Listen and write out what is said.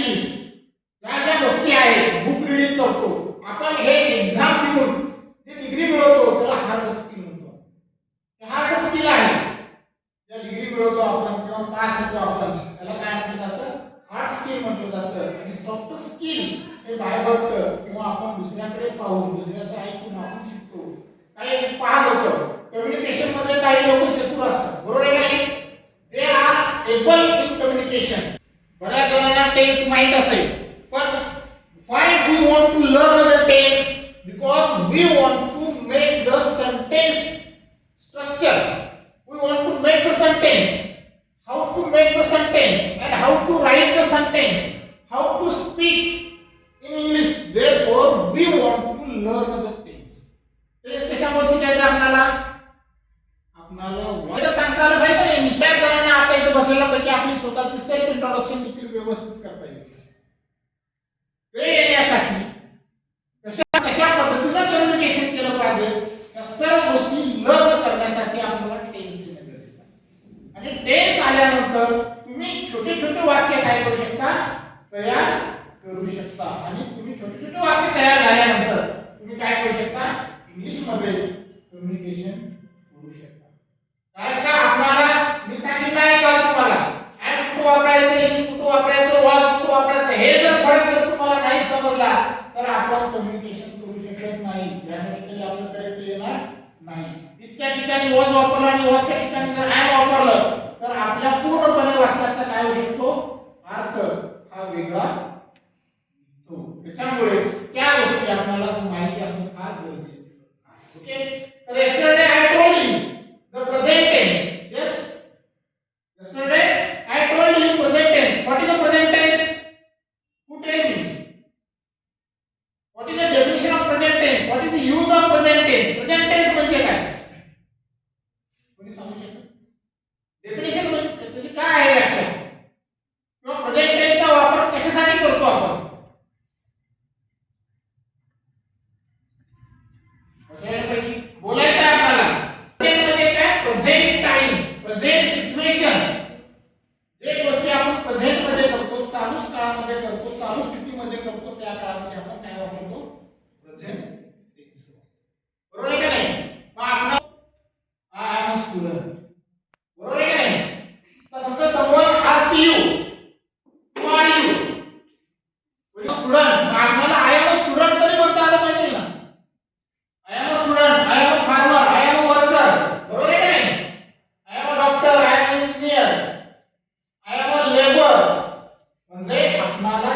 Practice ज्या ज्या गोष्टी आहेत, बुक रीडिंग करतो आपण, हे एक्झाम देऊन जे डिग्री मिळवतो त्याला हार्ड स्किल म्हणतो. हे हार्ड स्किल आहे. ज्या डिग्री मिळवतो आपण किंवा पास होतो आपण त्याला काय म्हटलं जातं, हार्ड स्किल म्हटलं जातं. आणि सॉफ्ट स्किल हे बाय बर्थ किंवा आपण दुसऱ्याकडे पाहून दुसऱ्याचं ऐकून आपण शिकतो. काही पहा लोक कम्युनिकेशन मध्ये काही लोक चतुर असतात, बरोबर आहे का नाही? They are able in communication. बऱ्याच जणांना टेन्स माहित असेल, पण why we want to learn the tense? Because we want to make the sentence structure. We want to make the sentence. How to make the sentence and how to write the sentence. How to speak in English. Therefore, we want to learn the tense. tense कशामुळे शिकायचं आपल्याला? आपल्याला सांगता आलं पाहिजे नाही. दुसऱ्या जणांना आता इथे बसलेल्या पैकी आपली स्वतःची सेल्फ इंट्रोडक्शन देखील व्यवस्थित करता येईल. ते येण्यासाठी कशा कशा पद्धतीने कम्युनिकेशन केलं पाहिजे या सर्व गोष्टी लर्न करण्यासाठी आपल्याला टेन्स येणं गरजेचं आहे. आणि टेन्स आल्यानंतर तुम्ही छोटे छोटे वाक्य काय करू शकता, तयार करू शकता. आणि तुम्ही छोटे छोटे वाक्य तयार झाल्यानंतर तुम्ही काय करू शकता, इंग्लिश मध्ये कम्युनिकेशन करू शकता. कारण का आपल्याला मी सांगितलं आहे का तुम्हाला, ऍम कुठं वापरायचं, इज कुठं वापरायचं, वॉज कुठं वापरायचं, हे जर फरक जर तुम्हाला नाही समजला तर आपण कम्युनिकेशन करू शकत नाही. ग्रामॅटिकली आपलं करेक्ट येणार नाही. इथच्या ठिकाणी वॉज वापरला आणि वॉजच्या ठिकाणी जर ऍम वापरलं तर आपल्या पूर्णपणे वाक्याचा काय होऊ शकतो, अर्थ हा वेगळा निघतो. त्याच्यामुळे त्या गोष्टी आपल्याला माहिती असणं फार गरजेचं आहे. ओके. तर yesterday I told you the present tense. Yes, yesterday I told you present tense. What is the present tense? Who tell me? What is the definition of present tense? What is the use of present tense? Present tense म्हणजे काय? कोणी सांगू शकतो? Definition म्हणजे त्याची काय आहे व्याख्या? किंवा प्रेझेंट टेन्सचा वापर कशासाठी करतो आपण? बोलायचं आहे आपल्याला. प्रेझेंट म्हणजे काय? Present time, present situation. जे गोष्टी आपण प्रेझेंट मध्ये करतो, चालू काळामध्ये करतो, चालू स्थितीमध्ये करतो, त्या काळामध्ये आपण काय वापरतो, प्रेझेंट टेन्स. बरोबर आहे का नाही? मग आपण आय एम अ स्टुडंट, बरोबर आहे का नाही? तर समजा someone ask you who are you, म्हणजे स्टुडंट, आपल्याला आय एम अ स्टुडंट तरी म्हणता आलं पाहिजे ना. I am a student, I am a farmer, I am a worker, बरोबर आहे का नाही? I am a doctor, I am a engineer, I am a labour. म्हणजे आपल्याला